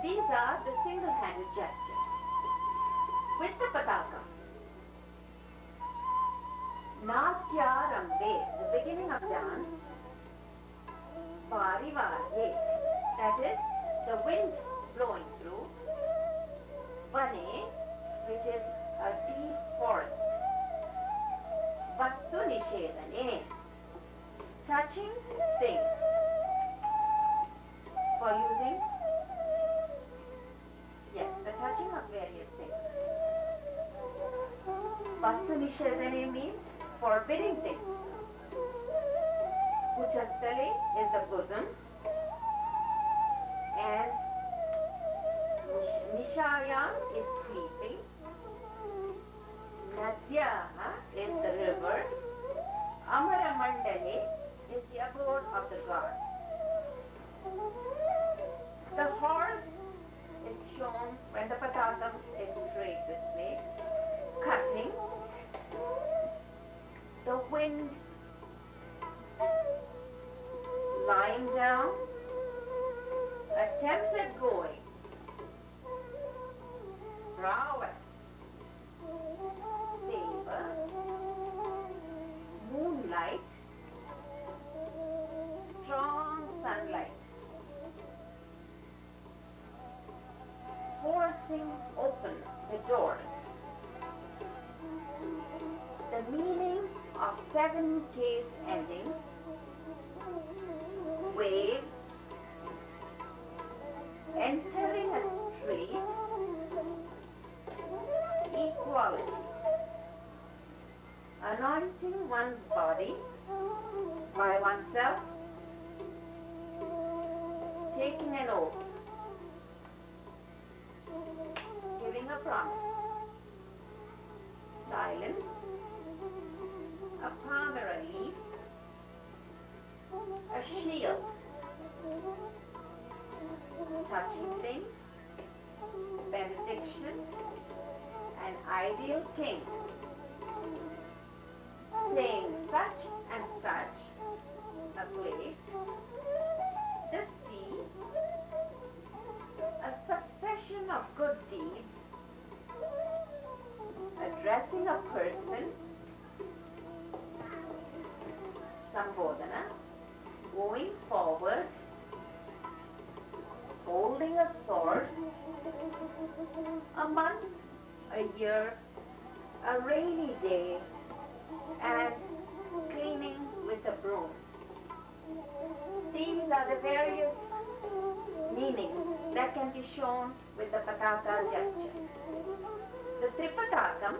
These are the single-handed gestures. With the pataka, Natyarambe, the beginning of dance, Parivarye, that is the wind blowing through, Vane, which is a deep forest, Vastu Nishedane, touching things for using, yes, the touching of various things. Vastu Nishedane means forbidding things. Kuchastale is the bosom, and Nishayam is sleeping. Nadyaha is the river. Amaramandale is the abode of the gods. The horse is shown when the patakam is straight this way, cutting. The wind lying down, attempts at going, prowess, saber, moonlight, strong sunlight, forcing open the doors. The meaning of 7 case endings, wave, entering a street, equality, anointing one's body by oneself, taking an oath, giving a promise, silence, a palm or a leaf, a shield, touching things, benediction, an ideal king, saying such and such, a place, the sea, a succession of good deeds, addressing a person, Sambodhana, going forward, holding a sword, a month, a year, a rainy day, and cleaning with a broom. These are the various meanings that can be shown with the pataka gesture. The tripatakam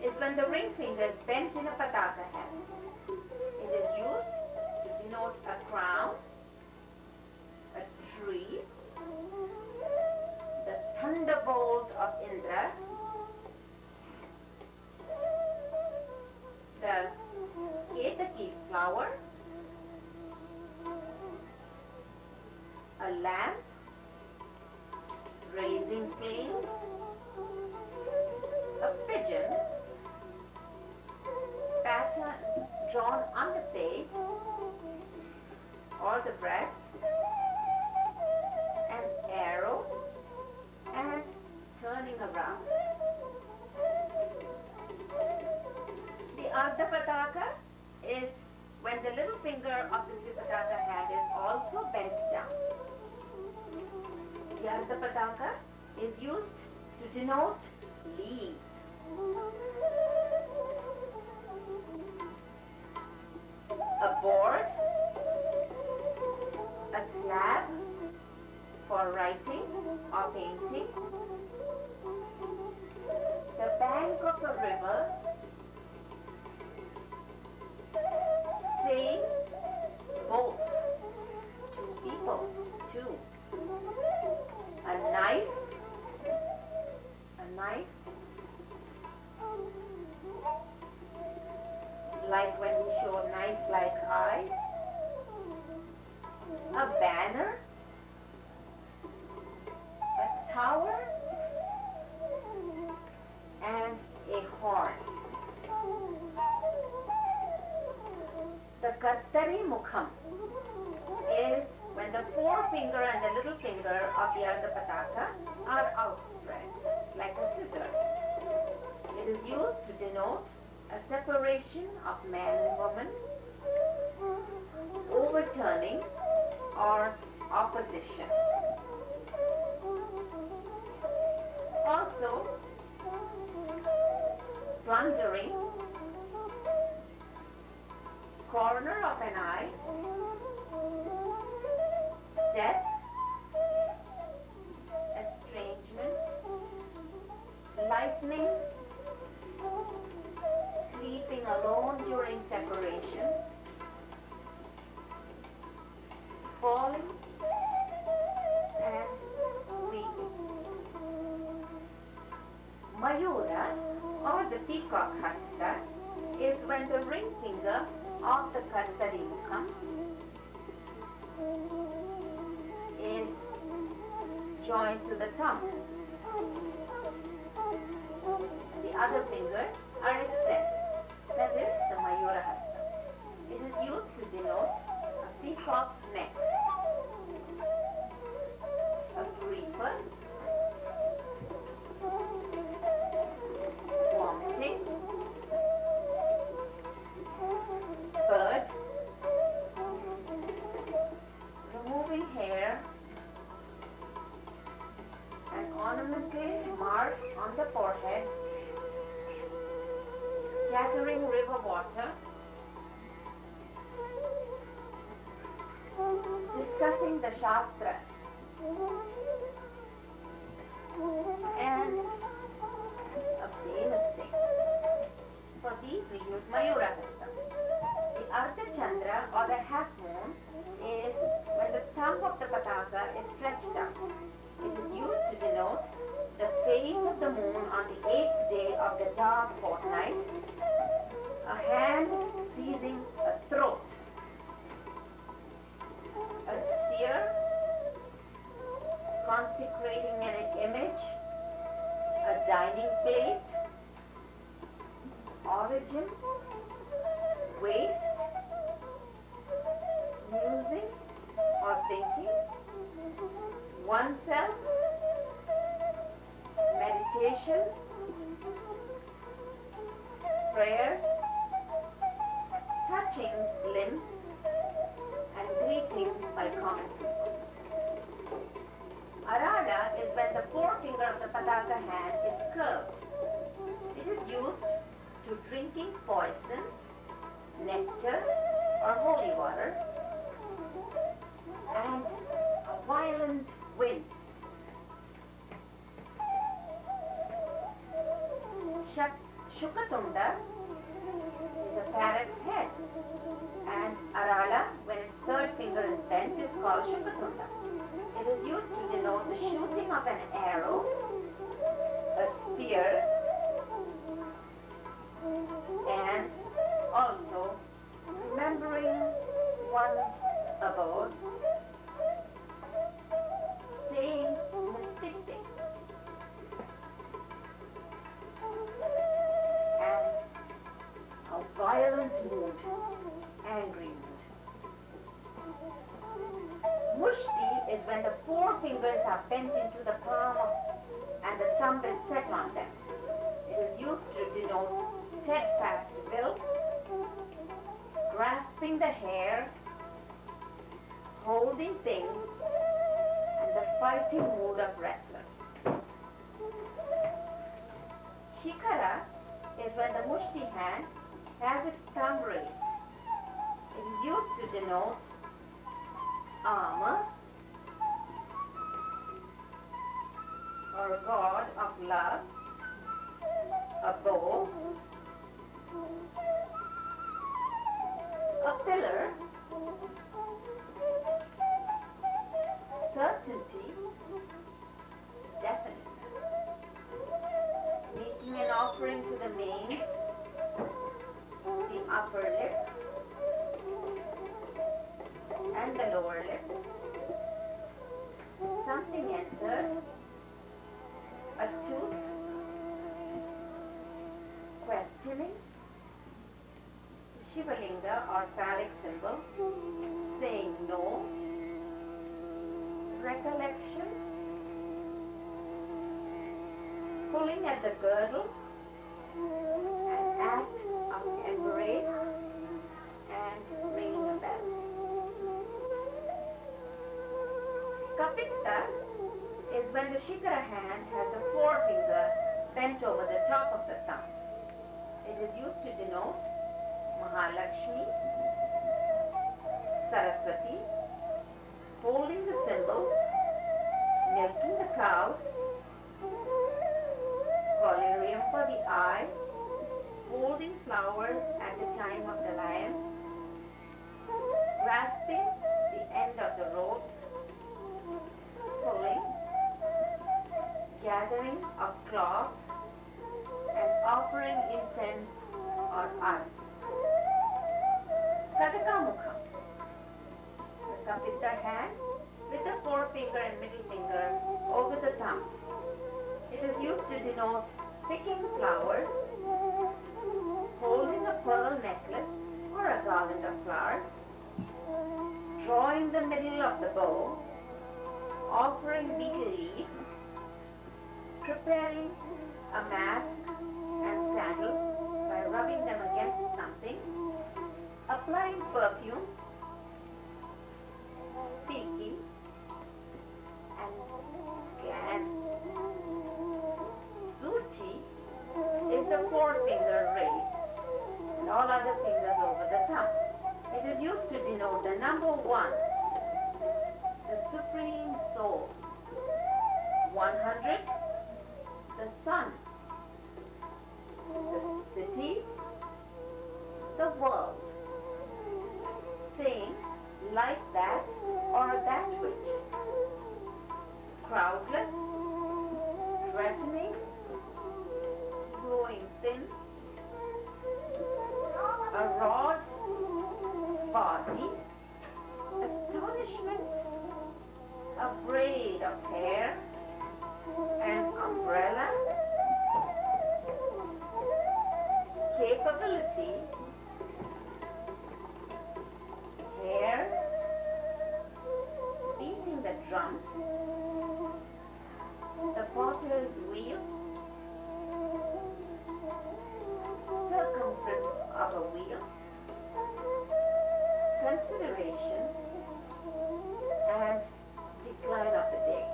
is when the ring finger is bent in a pataka hand. It is used to denote a crown, a tree, the thunderbolt of Indra, the ketaki flower, a lamp, raising flames, a pigeon, pattern drawn on the face or the breast, an arrow, and turning around. The Ardha Pataka is when the little finger of the Tripataka hand is also bent down. The Ardha Pataka is used to denote leaves. A board, a slab for writing or painting, the bank of a river, saying both, 2 people, 2, a knife, like when we show knife-like eyes, a banner, a tower, and a horn. pataka are outspread like a scissor. It is used to denote a separation of man and woman, overturning or opposition. Also, plundering, corner of an eye, death, estrangement, lightning, sleeping alone during separation, falling, and weeping. Mayura, or the peacock hasta, is when the ring finger of the Kartari Mukham is joined to the thumb. The other fingers are extended. That is the Mayura hasta. It is used to denote a peacock's neck, a creeper, vomiting, bird, removing hair, an ornamental mark on the forehead, scattering river water, discussing the Shastra, and abstaining. For these we use Mayura hasta. The Ardha Chandra or the half moon is when the thumb of the pataka is stretched out. It is used to denote the phase of the moon on the 8th day of the dark fortnight, a hand seizing a throat, a spear consecrating an image, a dining plate, origin, waste, musing or thinking, oneself, meditation, prayer, touching limbs, and greeting by common people. Arada is when the forefinger of the pataka hand is curved. It is used to drinking poison, nectar, or holy water, and a violent wind. Shukatunda is a parrot's head, and Arala, when its third finger is bent, is called Shukatunda. It is used to denote the shooting of an arrow, a spear, and also remembering one's abode, saying mystic things, and a violent mood, angry mood. Mushti is when the four fingers are bent into the palm and the thumb is set on them. It is used to denote steadfast will, grasping the hair, holding things, and the fighting mood of wrestlers. Shikara is when the mushti hand has its thumb raised. It is used to denote armor or a god of love, a bow, a pillar, certainty, definiteness, making an offering to the main, the upper lip, and the lower lip. Something enters, a tooth, questioning, Shivalinga or phallic symbol, saying no, recollection. pulling at the girdle, an act of embrace, and ringing a bell. Kapita is when the Shikara hand has the forefinger bent over the top of the thumb. It is used to denote Mahalakshmi, Saraswati, holding the symbol, milking the cows, collyrium for the eye, holding flowers at the time of the lion, grasping the end of the rope, pulling, gathering of cloth, and offering incense or arati. Kataka Mukham. The Kapita hand with the forefinger and middle finger over the thumb. It is used to denote picking flowers, holding a pearl necklace or a garland of flowers, drawing the middle of the bow, offering betel leaves, preparing a mask and sandals by rubbing them against something, applying perfume, speaking, and glance. Suchi is the forefinger raised and all other fingers over the thumb. It is used to denote the number one, the supreme soul. 100, the sun, the city, the world. Saying like that or that which. Crowdless, threatening, growing thin, a rod, body, astonishment, a braid of hair, an umbrella, capability, hair, beating the drum, the potter's wheel, circumference of a wheel, consideration, and decline of the day.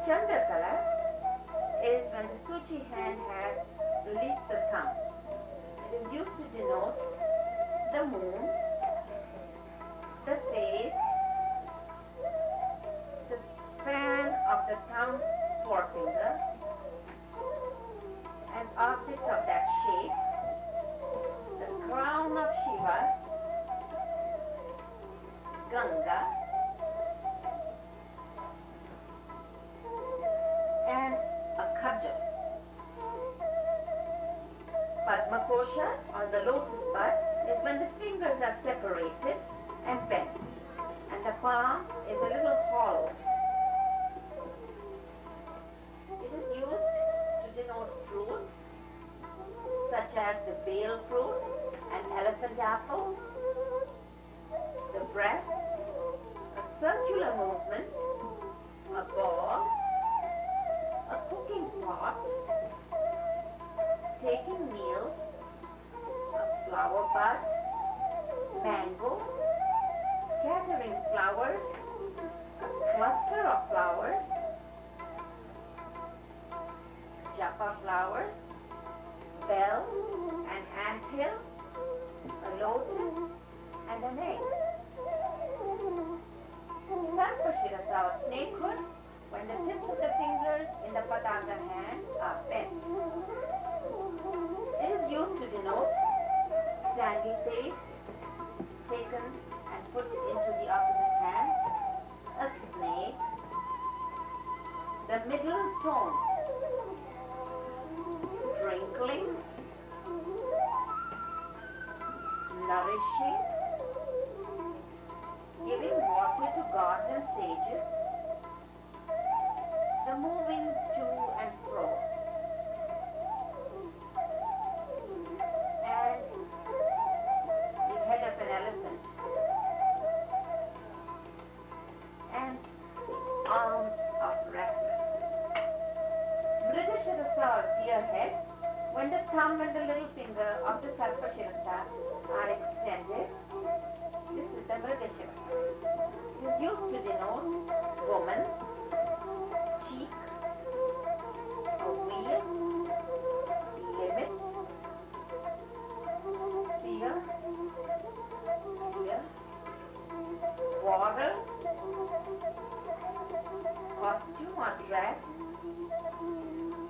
Chandrakala is when the Suchi hand has released the thumb. It is used to denote the moon, the face, the span of the thumb forefinger, an object of that shape, the crown of Shiva, Ganga, and a kajal. Padma Kosha, or the lotus bud, is when the fingers are separated and bent, and the palm is a little hollow. It is used to denote fruits, such as the bale fruit and elephant apple, the breast, a circular movement, a ball, a cooking pot, taking meals, a flower bud, mango, gathering flowers, a cluster of flowers, japa flowers, bell, an anthill, a lotus, and an egg. Sarpashirasa or snakehood, when the tips of the fingers in the pataka hand are bent. It is used to denote sandy paste taken and put into the opposite hand, a snake, the middle tone, sprinkling, nourishing, giving water to gods and sages, the moving to and fro, and the head of an elephant, and the arms of wrestlers. When the thumb and the little finger of the Sarpashirata are extended, this is the Mrigashiva. It is used to denote woman, cheek, a wheel, limit, fear, water, costume or dress,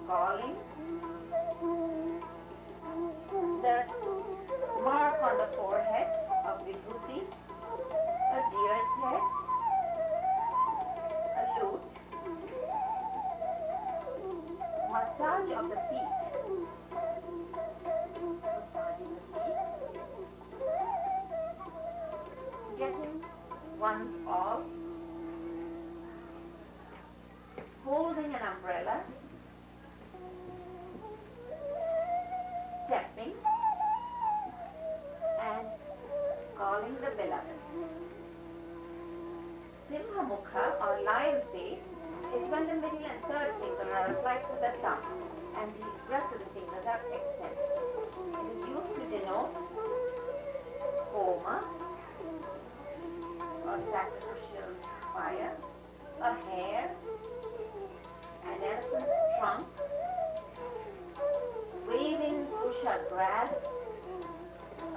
calling, the mark on the forehead of Vibhuti, a deer's head, a lute, massage of the feet, getting one's all, holding an umbrella, stepping, and calling the beloved. Simha Mukha or lion face is when the middle and third finger are applied to the thumb and the rest of the fingers are extended. It is used to denote homa or sacrificial fire, a hare, an elephant's trunk, waving usha grass,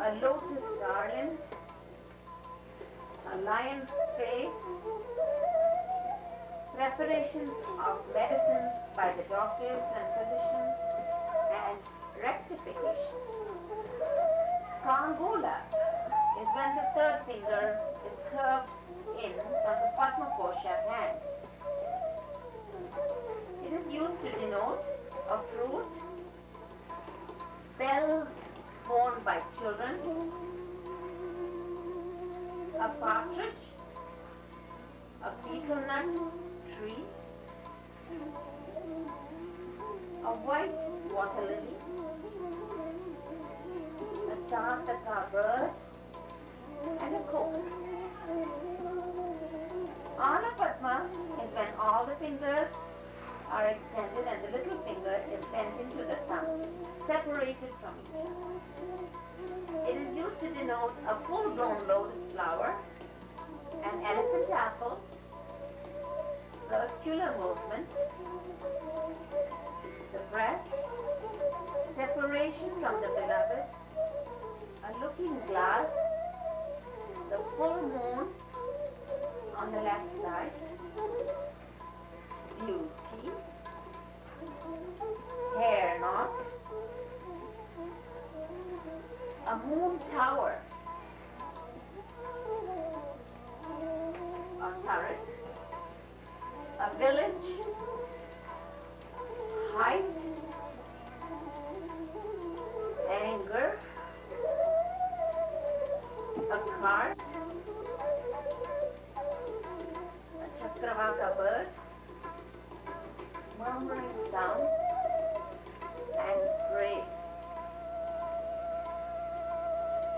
a lotus garland, a lion's face, preparations of medicines by the doctors and physicians, and rectification. Kangola is when the third finger is curved in from the Padma Kosha hand. It is used to denote a fruit, bells born by children, a partridge, a betel nut tree, a white water lily, a chataka bird, and a coconut. Ana Padma is when all the fingers are extended and the little finger is bent into the thumb, separated from each other. It is used to denote a full-blown lotus flower, an elephant apple, circular movement, the breath, separation from the beloved, a looking glass, the full moon on the left side, beauty, hair knot, a moon tower, a turret, a village, height, anger, a cart, a chakravaka bird, murmuring sound, and praise.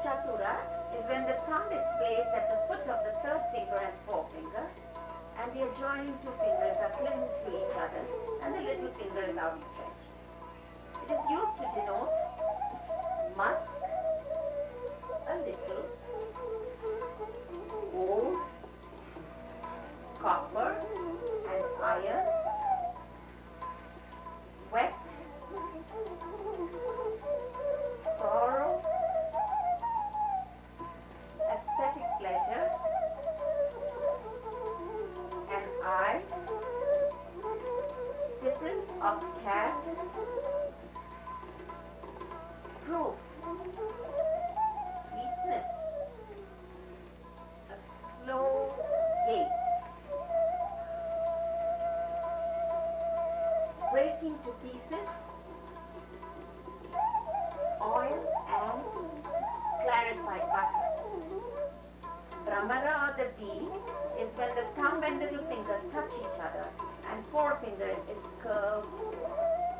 Chatura is when the thumb is placed at the foot of the third finger and forefinger, and the adjoining two fingers are clinging to each other, and the little finger is outstretched. It is used to denote musk, a little, gold, copper, and iron, wet, sorrow, aesthetic pleasure, an eye, difference of cat, proof, sweetness, a slow gait, breaking to pieces, oil and clarified butter. Brahmara or the bee is when the thumb and little fingers touch each other and forefinger is curved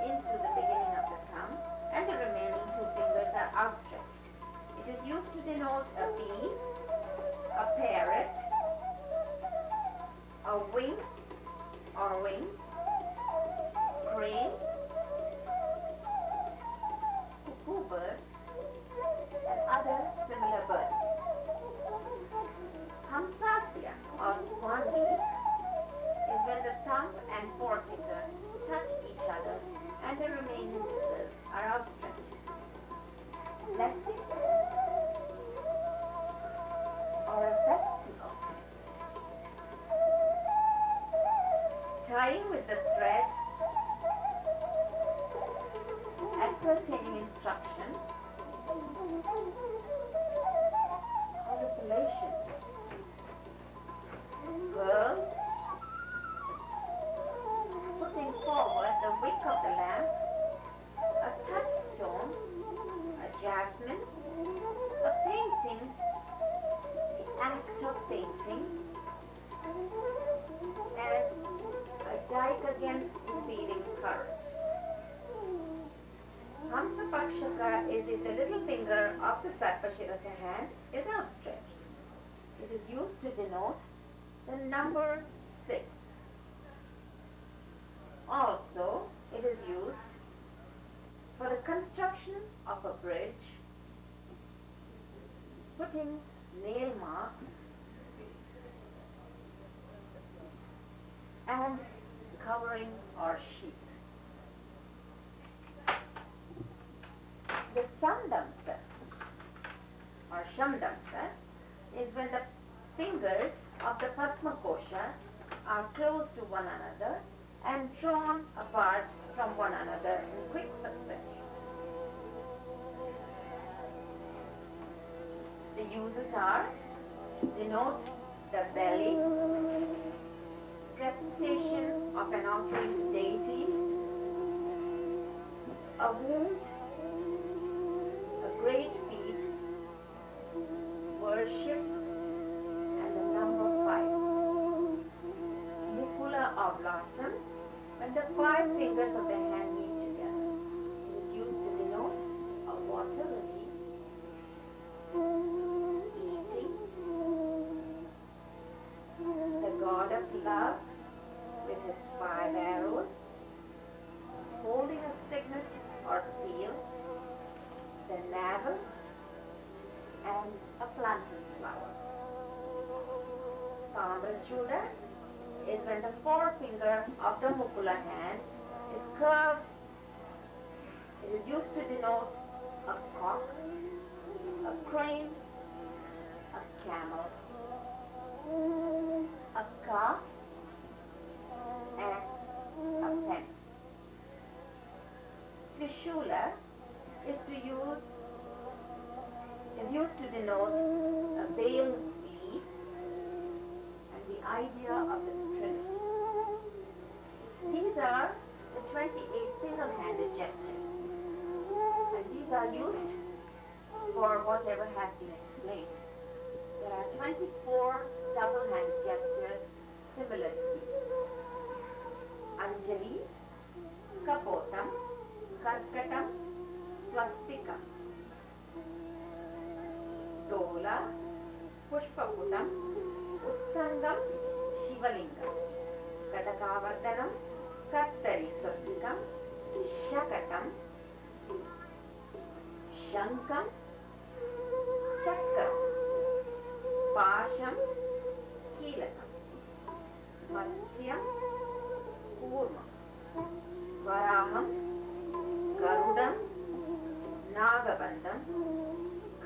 into the beginning of the thumb and the remaining two fingers are outstretched. It is used to denote a bee, a parrot, a wing or wings, crane, tying with the thread, ascertaining instruction, manipulation. Girl, putting forward the wick of the lamp, a touchstone, a jasmine, a painting, the act of painting, and a dike against feeling courage. Hamsapakshaka is if the little finger of the Sarpashirasa hand is outstretched. It is used to denote the number 6. Also, it is used for the construction of a bridge, putting nail marks, and covering or sheath. The Sandamsa or Shamdamsa is when the fingers of the Padma Kosha are close to one another and drawn apart from one another in quick succession. The uses are to denote the belly, presentation of an offering to deity, a wound, a great feat, worship, and the number 5. Mukula or blossom, when the 5 fingers of the hand meet together. It is used to denote a water lily, eating, the god of love with his 5 arrows, holding a signet or seal, the navel, and a plantain flower. Kamrachuda is when the forefinger of the Mukula hand is curved. It is used to denote a cock, a crane, a camel, a calf, and a pen. Trishula is used to denote a veiled leaf and the idea of the Trinity. These are the 28 single-handed gestures, and these are used for whatever has been explained. There are 24 double-handed gestures similar to these. Anjali, Kapotam, Karkatam, Swastika. Dola, Pushpaputam, Uttangam, Shivalingam, Kadakavardhanam, Kattari Swastikam, Shakatam, Shankam, Chakram, Pasham, Kilakam, Matsyam, Kurmam, Varaham, Garudam, Nagabandam,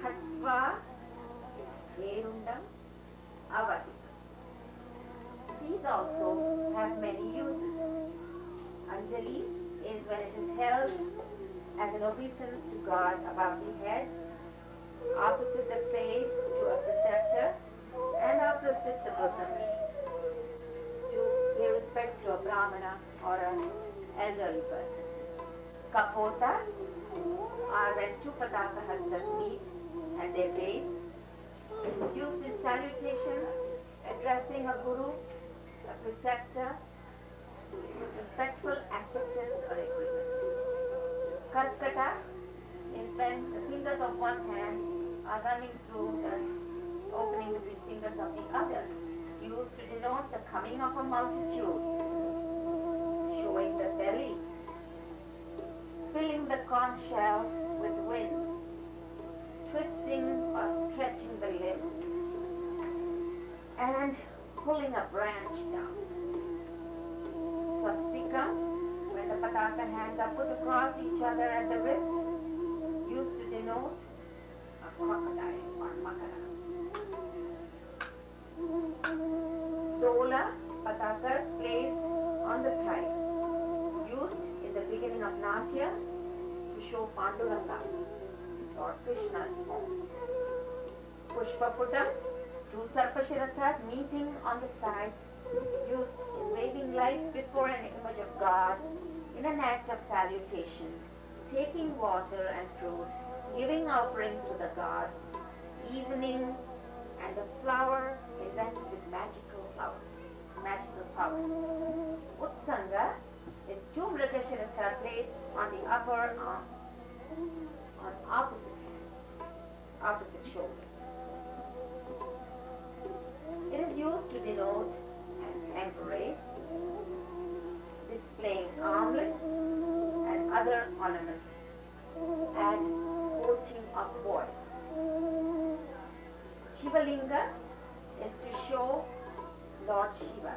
Khatva, Herundam, Avadikam. These also have many uses. Anjali is when it is held as an obeisance to God above the head, opposite the face to a preceptor, and opposite the bosom to pay respect to a brahmana or an elderly person. Kapota are when 2 Padaka Hastas meet at their base. It is used in salutation, addressing a guru, a preceptor, with respectful acceptance or agreement. Karkata is when the fingers of one hand are running through the opening between fingers of the other, used to denote the coming of a multitude, showing the belly, filling the conch shell with wind, twisting or stretching the lips, and pulling a branch down. Swastika, when the Pataka hands are put across each other at the wrist, used to denote a crocodile or makara. Dola, Patakas placed on Panduranga, Lord Krishna's home. Pushpaputam, two Sarpashirasas meeting on the side, used in waving lights before an image of God in an act of salutation, taking water and fruit, giving offerings to the gods, evening, and the flower presents with magical power. Utsanga is two Mrigashirasa placed on the upper arm, on opposite shoulder. It is used to denote an embrace, displaying armlets and other ornaments, and coaching of boys. Shivalinga is to show Lord Shiva,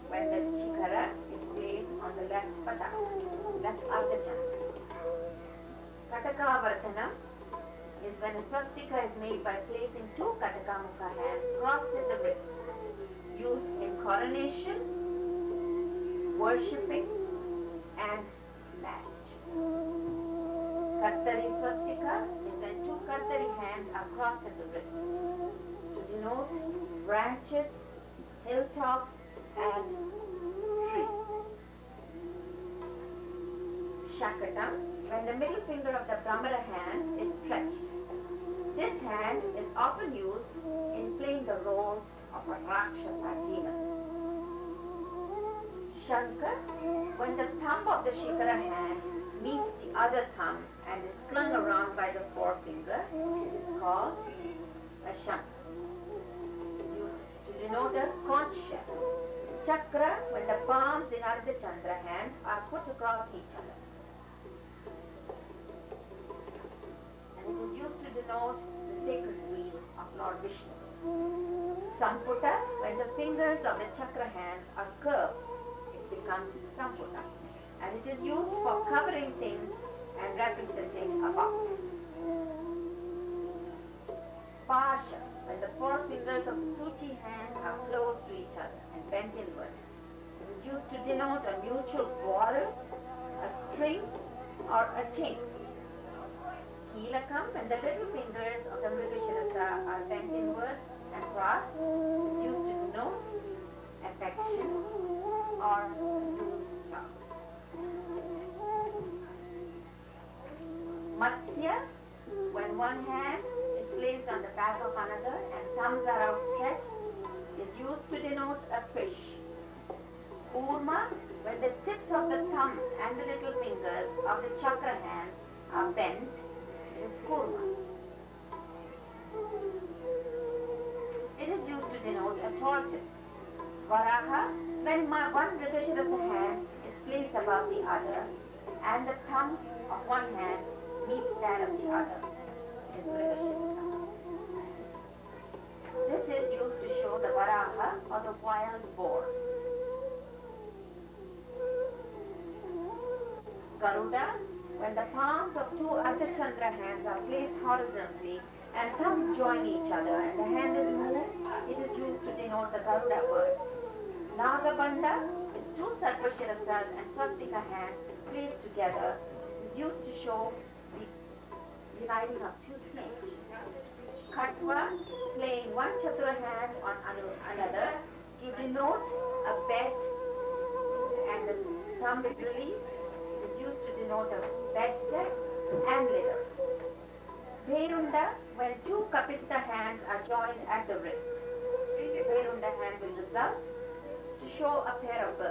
when the Shikara is placed on the left pataka, left ardhachandra. Katakavartanam is when a swastika is made by placing two Katakamukha hands crossed at the wrist, used in coronation, worshipping, and marriage. Kartari swastika is when two Kartari hands are crossed at the wrist, to denote branches, hilltops, and trees. Shakatam, when the middle finger of the Brahmara hand is stretched. This hand is often used in playing the role of a Rakshasa demon. Shankar, when the thumb of the Shikara hand meets the other thumb and is clung around by the forefinger, it is called a Shankar, used to denote a conch shell. Chakra, when the palms in Ardha Chandra hands are put across each other. And it is used to denote the sacred wheel of Lord Vishnu. Samputa, when the fingers of the chakra hands are curved, it becomes Samputa. And it is used for covering things and representing a box. Pasha, when the four fingers of the Suchi hand are close to each other and bent inward. It is used to denote a mutual quarrel, a string, or a chain. Kilakam, when the little fingers of the Mrigashirasa are bent inward and crossed, is used to denote affection or love. Matsya, when one hand is placed on the back of another and thumbs are outstretched, is used to denote a fish. Urma, when the tips of the thumb and the little fingers of the chakra hand are bent, is kurma. It is used to denote a tortoise. Varaha, when one Mrigashirasa hand is placed above the other and the thumb of one hand meets that of the other, is Mrigashirasa. This is used to show the Varaha or the wild boar. Garuda, when the palms of two Ardhachandra hands are placed horizontally and thumbs join each other and the hand is moved, it is used to denote the Garuda bird. Nagabanda is two Sarpashirasas and swastika hands placed together, is used to show the dividing of two snakes. Khatwa, playing one Chatura hand on another to denote a bet, and the thumb is released, is used to denote a bed set and litter. Bherunda, when two Kapista hands are joined at the wrist. The Bherunda hand will result to show a pair of birds.